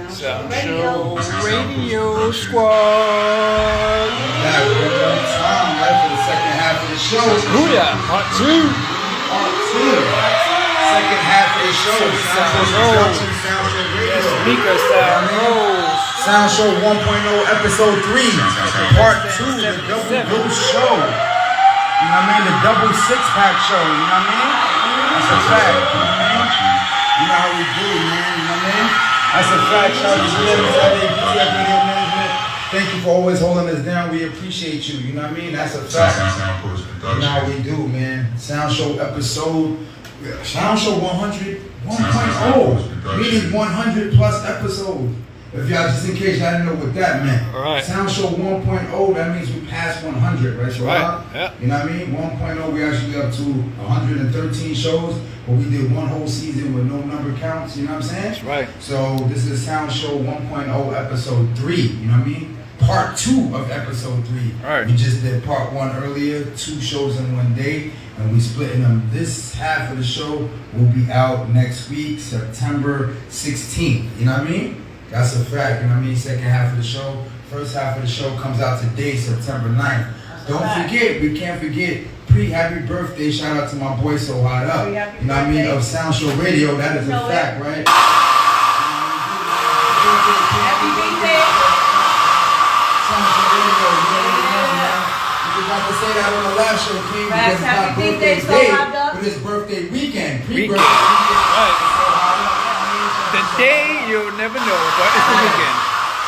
Sound Show Radio Squad. Back one more time, right, for the second half of the show. Booyah, part two. Part two. Second half of the show. Sound Show Radio. Mika Sound Rose. Sound Show 1.0 episode 3. Part 2, the double boost show. You know what I mean? The double six-pack show. You know what I mean? That's a fact. You know what I mean? You know how we do, man. You know what I mean? That's a fact. Shout out to DTF Radio Management. Thank you for always holding us down. We appreciate you. You know what I mean? That's a fact. You know how we do, man. Sound Show episode. Sound Show 100, 1.0. Meaning 100 plus episodes. If y'all, just in case y'all didn't know what that meant. All right. Sound Show 1.0, that means we passed 100, right? So right. Yeah. You know what I mean? 1.0, we actually up to 113 shows, but we did one whole season with no number counts, you know what I'm saying? That's right. So this is Sound Show 1.0 episode 3, you know what I mean? Part 2 of episode 3. All right. We just did part 1 earlier, 2 shows in one day, and we splitting them. This half of the show will be out next week, September 16th, you know what I mean? That's a fact, you know what I mean? Second half of the show. First half of the show comes out today, September 9th. Don't forget, we can't forget, pre-happy birthday, shout out to my boy So Hot Up. You know what I mean? Of Sound Show Radio, that is a fact, right? Happy birthday. Sound Show Radio, you already know, man. You forgot to say that on the last show, King, because it's not birthday day, but it's birthday weekend. Pre-birthday weekend. Right. The day you'll never know, but it's the weekend.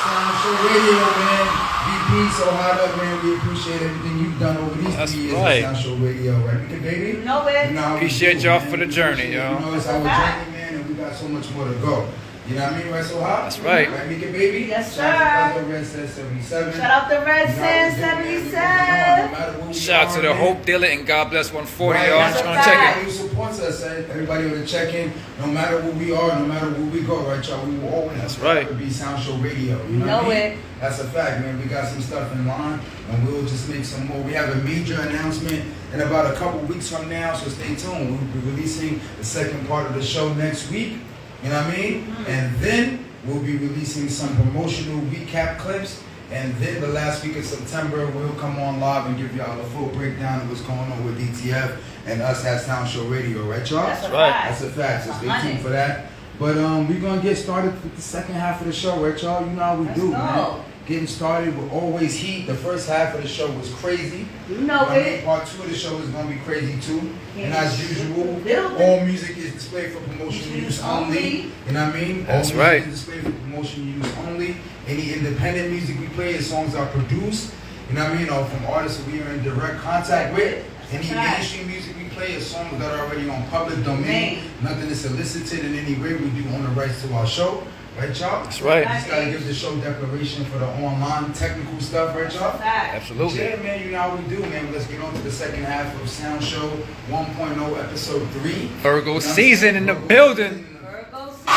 Sound Show Radio, man. VP, So Hot Up, man. We appreciate everything you've done over these 3 years right. of Sound Show Radio, right? Because, baby, You know it. you know how we Appreciate do, y'all man. for the journey, yo. You know, it's our journey, man, and we got so much more to go. You know what I mean, right? So Hot? That's right. Right, Mika, baby? Yes, Shout out sir. to Red Set 77. Shout out to Red You know how we Sand do, man. We 77. no matter where we Shout out to are, the man. Hope Dealer and God Bless 140, Right, y'all. that's Just a gonna fact. check Everybody who supports us, everybody on the check-in, no matter where we are, no matter where we go, right, y'all, we will always That's right. be Sound Show Radio. You know what I mean? it. That's a fact, man. We got some stuff in line, and we'll just make some more. We have a major announcement in about a couple weeks from now, so stay tuned. We'll be releasing the second part of the show next week. You know what I mean? And then we'll be releasing some promotional recap clips. And then the last week of September, we'll come on live and give y'all a full breakdown of what's going on with DTF and us at Sound Show Radio, right, y'all? That's a right. fact. That's a fact, so stay tuned for that. But we're gonna get started with the second half of the show, right, y'all? You know how we Let's do, go. man. Getting started with always heat. The first half of the show was crazy. You know I mean, it. part 2 of the show is gonna be crazy too. And as usual, Little bit. all music is displayed for promotional use only. You know what I mean? That's all right. music is displayed for promotional use only. Any independent music we play, the songs are produced. You know what I mean? Or from artists that we are in direct contact with. Any mainstream music we play is songs that are already on public domain. Nothing is solicited in any way. We do own the rights to our show. Right, y'all? That's right. Just gotta give the show declaration for the online technical stuff, right, y'all? Fact. Absolutely. Yeah, man, you know how we do, man. Let's get on to the second half of Sound Show 1.0 episode 3. Virgo season in the building. Virgo season.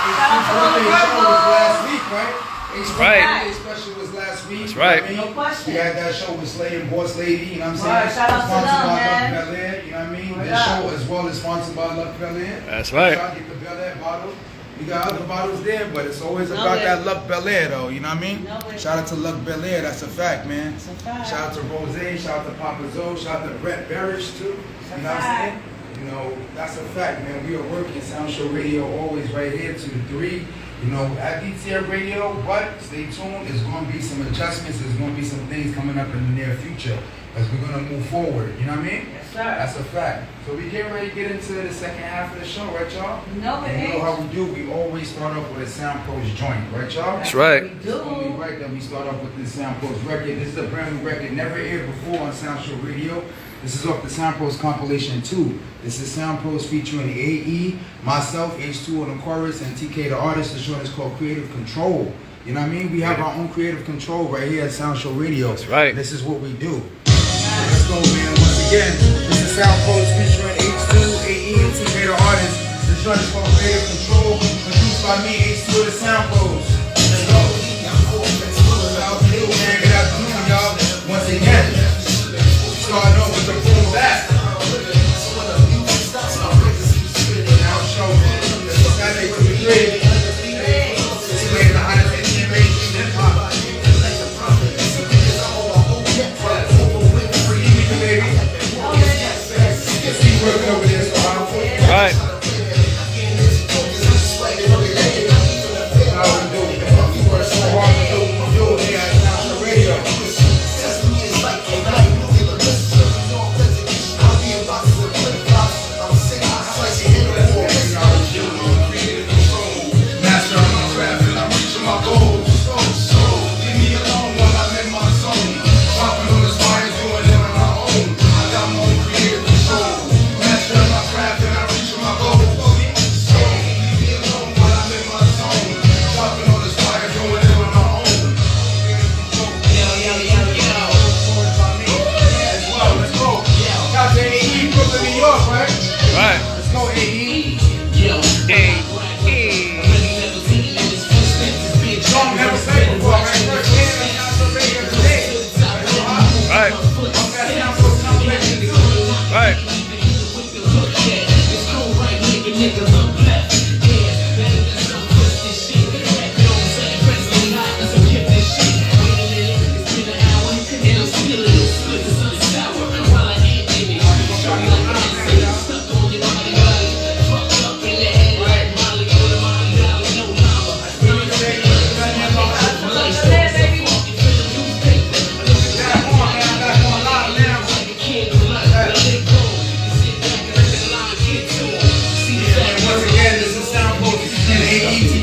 Shout out to all the Virgos. Last week, right? right. Birthday special was last week. That's right. You know what I mean? No question. We had that show with Slay and Boss Lady, you know what I'm saying? Right, shout out to Sponsored them, by man. Luck Bel Air, you know what I mean? Word This up. show as well is sponsored by Luck Bel Air. That's right. Try to get the Bel Air bottle. We got other bottles there, but it's always Know about it. that Luck Bel Air, though. You know what I mean? Know it. Shout out to Luck Bel Air. That's a fact, man. That's a fact. Shout out to Rose. Shout out to Papa Zoe. Shout out to Brett Barish too. You know what I'm saying? You know, that's a fact, man. We are working Sound Show Radio always right here to the 3. You know, at DTF Radio, but stay tuned. There's going to be some adjustments. There's going to be some things coming up in the near future as we're going to move forward. You know what I mean? Yes, sir. That's a fact. So we get ready to get into the second half of the show, right, y'all? No, it And you know ain't. how we do. We always start off with a Sound Pros joint, right, y'all? That's right. We It's only do. right that we start off with this Sound Pros record. This is a brand new record, never aired before on Sound Show Radio. This is off the Sound Pros compilation 2. This is Sound Pros featuring AE, myself, H2 on the chorus, and TK the artist. The joint is called Creative Control. You know what I mean? We have our own creative control right here at Sound Show Radio. That's right. This is what we do. So let's go, man. Once again, this is Sound Pros featuring H2, AE, and TK the artist. The joint is called Creative Control, produced by me, H2 of the Sound Pros. Let's go. Man, good afternoon, y'all. Once again, starting off with the boom back. Now show Saturday to the 3.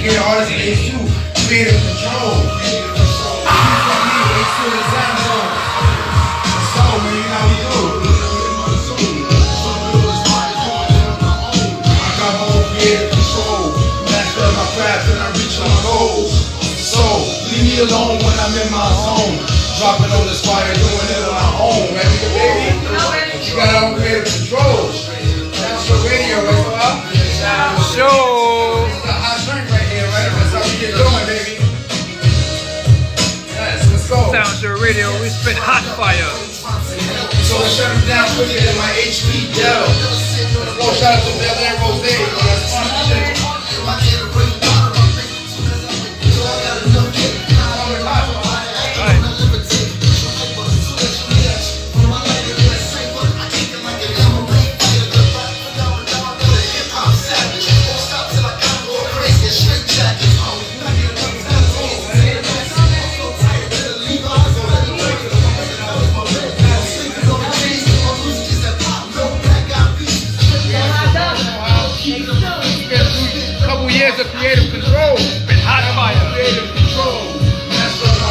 Decatur artist and H2, creative control. H2 the sound zone. So, man, you know how we do. I got my own creative control. Master my craft and I reach my goals. So, leave me alone when I'm in my zone. Dropping on this fire, doing it on our own. Ready, baby? You got our own creative control. Sound Show Radio, right, Bob? Sound Show. It's a hot drink right here, right? That's how we get going, baby. Yes, let's go. Sound Show Radio, we spit hot fire. So let's shut them down quicker than my HP Dell. Let's go shout out to Bel Air Rose. That's sponsorship. Years of creative control, spit hot fire. Creative control.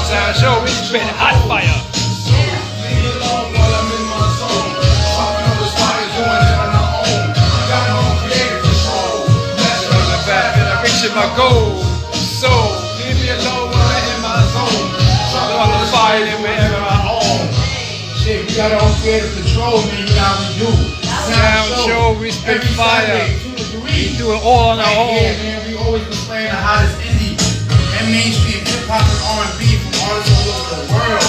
Sound Show, we spit hot fire. Leave me alone while I'm in my zone. Dropping on this fire, doing it on our own. Got my own creative control. On the back and I'm reaching my goal. So, leave me alone when I'm in my zone. On the fire and we're in our own. Shit, we got our own creative control, man. You know how we do. Sound Show, we spit Every fire. Saturday, 2 to 3. We do it all on our Right here, own. man. We always been playing the hottest indie and mainstream hip hop and R&B from artists all over the world.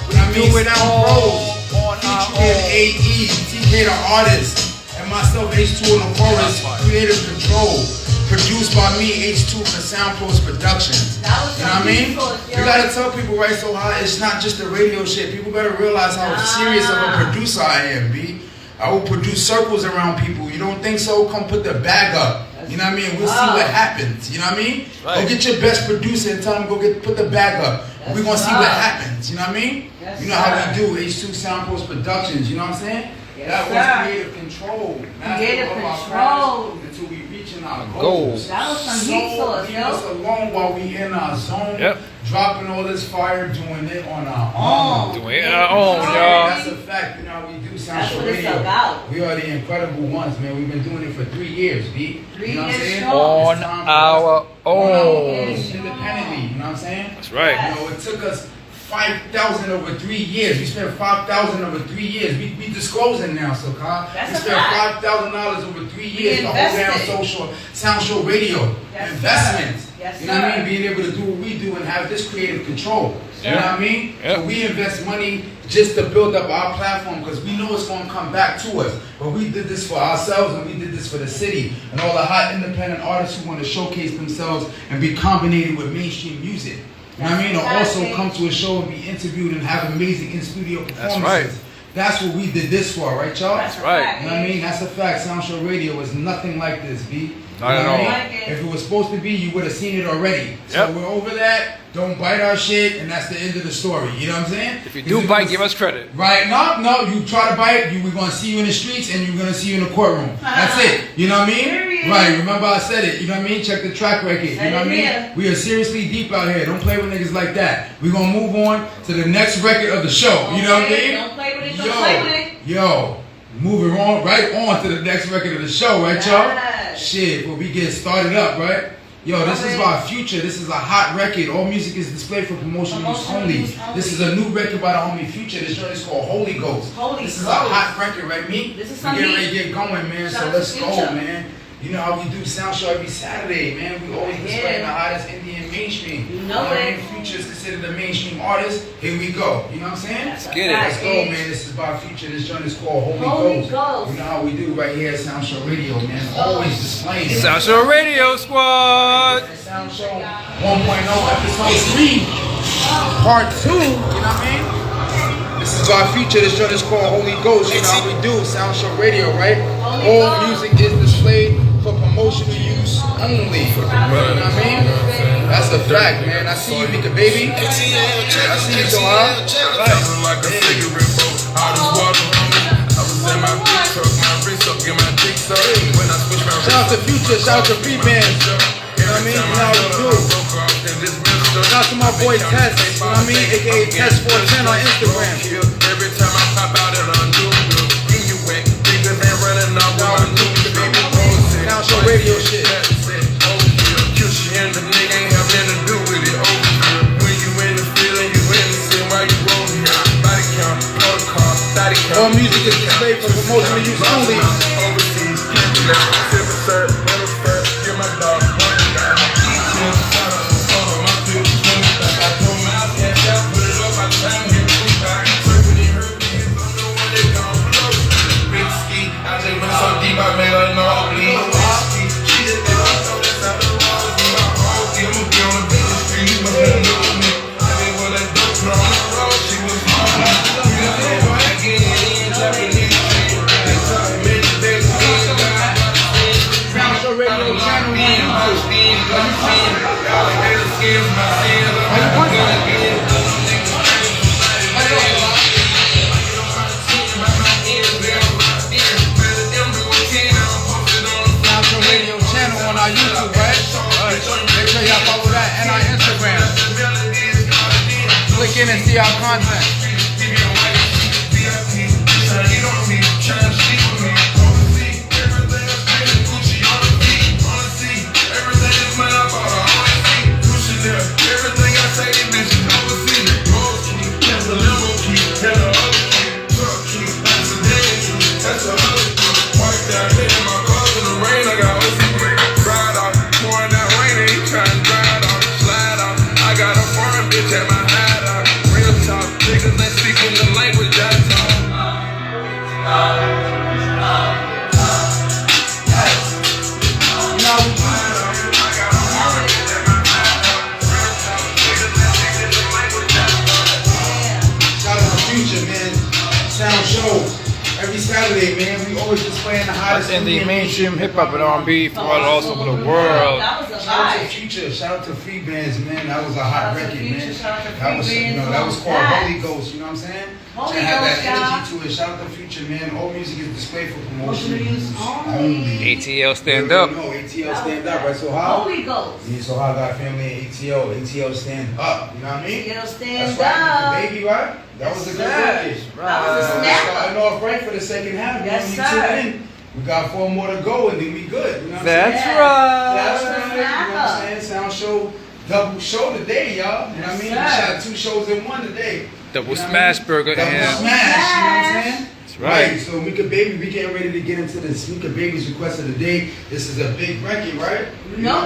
When I mean Do it Sound all Pros, on our featuring own. AE, TK the artist, and myself H2 in the chorus, creative control. Produced by me, H2 for Sound Pros Productions. You know what I mean? You gotta tell people, right, so how it's not just the radio shit. People gotta realize how serious of a producer I am, B. I will produce circles around people. You don't think so? Come put the bag up. You know what I mean? We'll see what happens. You know what I mean? Right. Go get your best producer and tell him put the bag up. We're gonna see what happens. You know what I mean? You know how we do H2 Sound Pros Productions. You know what I'm saying? That was creative control. Creative Master of our control. craft Until we reaching our Goals. goals. That was some So heat sauce, leave yo. us alone while we in our zone. Yep. Dropping all this fire, doing it on our own. Doing it on our own, y'all. That's a fact. You know how we do Sound That's Show what it's Radio. about. We are the incredible ones, man. We've been doing it for 3 years, B. 3 You know what I'm years saying? strong. On It's time for our us on our own, own. independently. You know what I'm saying? That's right. You know, it took us 5,000 over 3 years. We spent 5,000 over 3 years. We disclosing now, so Kyle. That's We a spent fact. $5,000 over 3 years to hold down invested. social Sound Show Radio. Yes, Investment. sir. Yes, You know what I sir. mean? Being able to do what we do and have this creative control. You know Yeah. what I mean? Yeah. So we invest money just to build up our platform because we know it's going to come back to us. But we did this for ourselves and we did this for the city and all the hot independent artists who want to showcase themselves and be combinated with mainstream music. You know what I mean? Or also come to a show and be interviewed and have amazing in-studio performances. right. That's what we did this for, right, y'all? That's right. You know what I mean? That's a fact. Sound Show Radio is nothing like this, B. Not You know at what I all. mean? Like it. If it was supposed to be, you would have seen it already. So Yep. we're over that. Don't bite our shit, and that's the end of the story. You know what I'm saying? If you do bite, give us credit. Right? No. You try to bite, we're gonna see you in the streets, and you're gonna see you in the courtroom. That's it. You know what I mean? Period. Right? Remember I said it. You know what I mean? Check the track record. You know what I mean? Yeah. We are seriously deep out here. Don't play with niggas like that. We're gonna move on to the next record of the show. You know what I mean? Don't play with it. Don't play with it. Yo, moving on right on to the next record of the show, right, y'all? Yes. Shit, when we get started up, right? Yo, this is our future. This is a hot record. All music is displayed for promotional use only. This is a new record by the homie Future. This joint is called Holy Ghost. Holy This is a Ghost. hot record, right, me? This is we some getting heat. ready to get going, man. Shout So out let's to go, Future. man. You know how we do Sound Show every Saturday, man. We always display the hottest Indian mainstream. You know what I it. mean? Future is considered a mainstream artist. Here we go. You know what I'm saying? That's a get it. Let's fact, go, bitch. man. This is by Future. This joint is called Holy Holy Ghost. Ghost. You know how we do right here at Sound Show Radio, man. Always displaying it. Sound Show Radio Squad. Sound Show 1.0 episode 3, part 2. You know what I mean? This is by Future. This joint is called Holy Ghost. You know how we do Sound Show Radio, right? Holy All Ghost. music is displayed for promotional use only. You know what I mean? That's a fact, man. I see you, Mika, baby. I see you, Johan. Like a cigarette boat, all this water on me. I was in my big truck, my wrist up, get my dick sucked. When I switch my Shout out to Future. Shout out to Free Bands. You know what I mean? You know how we do. my boy Tess, you know what I mean? AKA Tess410 on Instagram. Every time I pop out in a new look, then you wet. Niggas ain't running off with my new baby. Now show radio shit. Cushy and the nigga ain't have nothing to do with it. When you in the feeling, you in the scene while you rolling. Body count, protocol, body count. All music is displayed for promotional use only. Overseas, silver shirt, metal shirt, you're my dog. I made her know bleed. She just did not know that's how the walls in my heart. I'ma be on the busy street, but she know me. I did what I do from the road. She was home. You know, I get in, Japanese shit. Many days ago, Now show radio channel on YouTube. y'all had to skip my sins. I'm gonna get it. Radio channel on our YouTube, right? Make sure y'all follow that and our Instagram. Click in and see our content. At my hideout, real talk, niggas ain't speaking the language I talk. Shout out to Future, man. Sound show. Every Saturday, man, we always displaying the hottest In the Indian mainstream hip hop and R&B for all over the world. That was a Shout out to vibe. Future, shout out to Free Bands, man. That was a hot Shout out to record, Future, man. shout out to That was, Free you know, Bands, that was all called that. Holy Ghost. You know what I'm saying? Holy To have that Ghost, y'all. energy to it. Shout out to Future, man. All music is displayed for promotion. Promotional use only. ATL stand up. No, ATL stand up, right? So how? Holy Ghost. Yeah, so how got family and ATL stand up. You know what I mean? You know, That's stand right, up. the baby, right? That was a good Yes, record. sir. That was a So we're snapper. starting off right for the second half. Yes, When sir. you tune in, we got 4 more to go and then we good. You know what I'm That's saying? Yeah. right. That's That was a right. You know what I'm saying? Sound show, double show today, y'all. You know what I mean? We Yes, sir. shot 2 shows in one today. Double You know what I smash mean? burger Double and smash, you know what I'm saying? That's right. So Mika Baby, we getting ready to get into the Mika Baby's request of the day. This is a big record, right? You know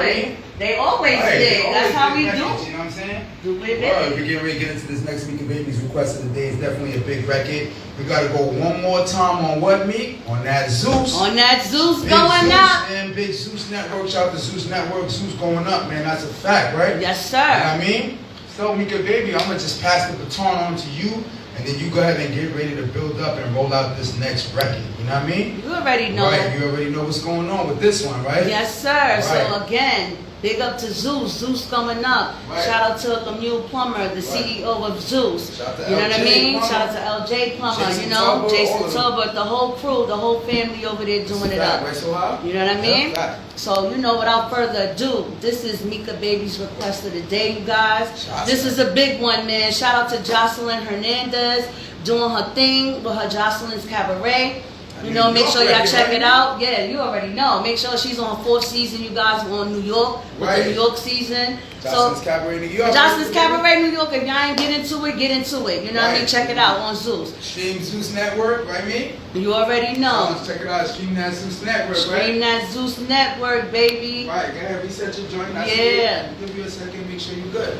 they always Right, did. they That's always how big we records, do. You know what I'm saying? Do it, Alright, baby. we're getting ready to get into this next Mika Baby's request of the day. It's definitely a big record. We gotta go one more time on what, Meek? On that Zeus. On that Zeus Big going Zeus, up. Man, big Zeus Network. Shout out to Zeus Network. Zeus going up, man. That's a fact, right? Yes, You know what sir. I mean? So, Mika Baby, I'm gonna just pass the baton on to you, and then you go ahead and get ready to build up and roll out this next record. You know what I mean? You already know. Right, you already know what's going on with this one, right? Yes, sir. So Right. again, big up to Zeus. Zeus coming up. Right. Shout out to Camille Plummer, the CEO of Zeus. Shout out to You know what I LJ mean? Plummer. Shout out to LJ Plummer. Jason you know, Tolbert, all Jason of them. Tolbert, the whole crew, the whole family over there doing it up. Right, so how? You know what I mean? Yeah, fact. So, you know, without further ado, this is Mika Baby's request of the day, you guys. Shout This out. is a big one, man. Shout out to Jocelyn Hernandez doing her thing with her Jocelyn's Cabaret. You know, make sure y'all check it out. Yeah, you already know. Make sure she's on 4th season, you guys, on New York with Right. the New York season. Jocelyn's Cabaret, New York. Jocelyn's Cabaret, New York. If y'all ain't get into it, get into it. You know what I mean? Right. Check it out on Zeus. Stream Zeus Network, right, me? You already know. Check it out, Stream that Zeus Network, Stream right? that Zeus Network, baby. Right, go ahead, reset your joint. That's Yeah. it. Give you a second, make sure you're good.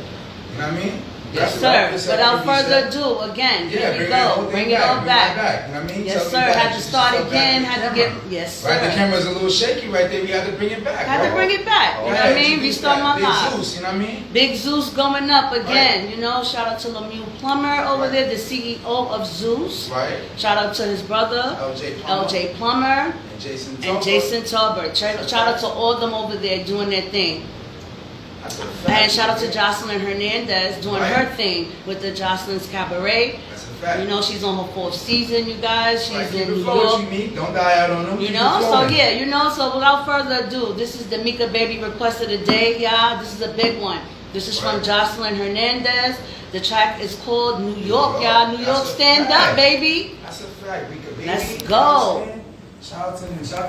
You know what I mean? Yes, That's it, right? sir. Reset, Without further reset. ado, again, Yeah, here we bring that whole go. thing Bring it all bring that back. You know what I mean? Yes, Tell me sir. back. Had to Just start step back again. with Had the to get. camera. Yes, Right, the sir. camera's a little shaky right there. We had to bring it back. Had to right? bring it back. You know what I mean? Restart my Big life. Zeus, you know what I mean? Big Zeus going up again. You know, shout out to Lemieux Plummer over Right. there, the CEO of Zeus. Right. Shout out to his brother, LJ Plummer. LJ Plummer, And Jason and Tolbert. Jason Tolbert. Shout out to all of them over there doing their thing. That's a fact. And shout out to Jocelyn Hernandez doing Right. her thing with the Jocelyn's Cabaret. That's a fact. You know, she's on her 4th season, you guys. She's Right, keep in it New flowing, York. you mean. Don't die out on them. You Keep know, it so flowing. yeah, you know, so without further ado, this is the Mika Baby request of the day, y'all. This is a big one. This is from Jocelyn Hernandez. The track is called New York, y'all. New York, stand up, baby. That's a fact. Mika Baby. Let's go. Shout out to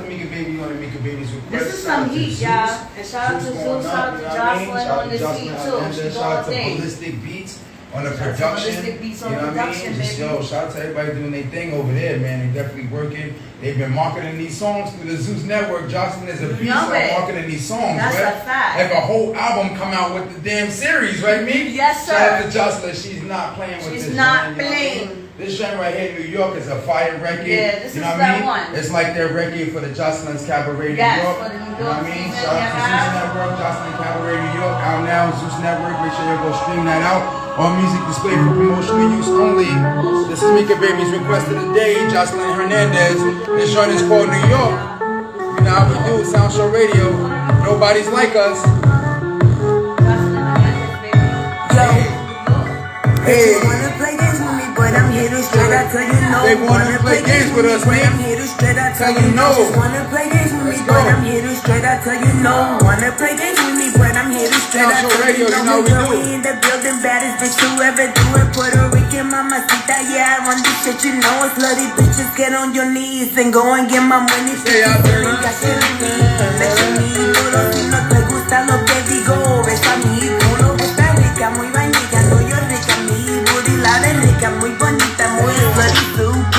Mika Baby on the Mika Baby's request. This is some heat, y'all. And shout out to Zeus, shout out to Jocelyn on this heat, too. She doing Shout out her to thing. Ballistic Beats on the Shout out to production. Ballistic Beats on You know what I production, mean? Just, baby. yo, shout out to everybody doing their thing over there, man. They definitely working. They've been marketing these songs through the Zeus Network. Jocelyn is a beast on marketing these songs, That's right? a fact. Like a whole album come out with the damn series, right, me? Yes, sir. Shout out to Jocelyn. She's not playing with this. She's not man, you know what I mean? playing. This joint right here, New York, is a fire record. Yeah, this you is know what that I mean? one. It's like their record for the Jocelyn's Cabaret New Yes, York. for the New You know what I York mean? season, Shout out to yeah. Zeus Network, Jocelyn Cabaret New York, out now, Zeus Network. Make sure you go stream that out. All music displayed for promotional use only. This is Mika Baby's request of the day, Jocelyn Hernandez. This joint is called New York. You know how we do, Sound Show Radio. Nobody's like us. They wanna play games with me, but I'm here to straight. I tell you no. They wanna play games with us, man. I'm here to straight. I tell Tell you them no. no. Just wanna play games with me, Let's go. but I'm here to straight. I tell you no. Wanna play games with me, but I'm here to straight. I Sound Show tell Radio, you know we girl, do. we in the building, baddest bitch to ever do it. Puerto Rican mamacita, yeah, I run this shit. You know it's slutty bitches. Get on your knees and go and get my money. Stay out there, Nunca se ríe, duro si no te gusta lo que digo. Ves a mi culo, está rica, muy vainilla, no yo rica, mi booty la de rica, muy bonita, muy slutty, super.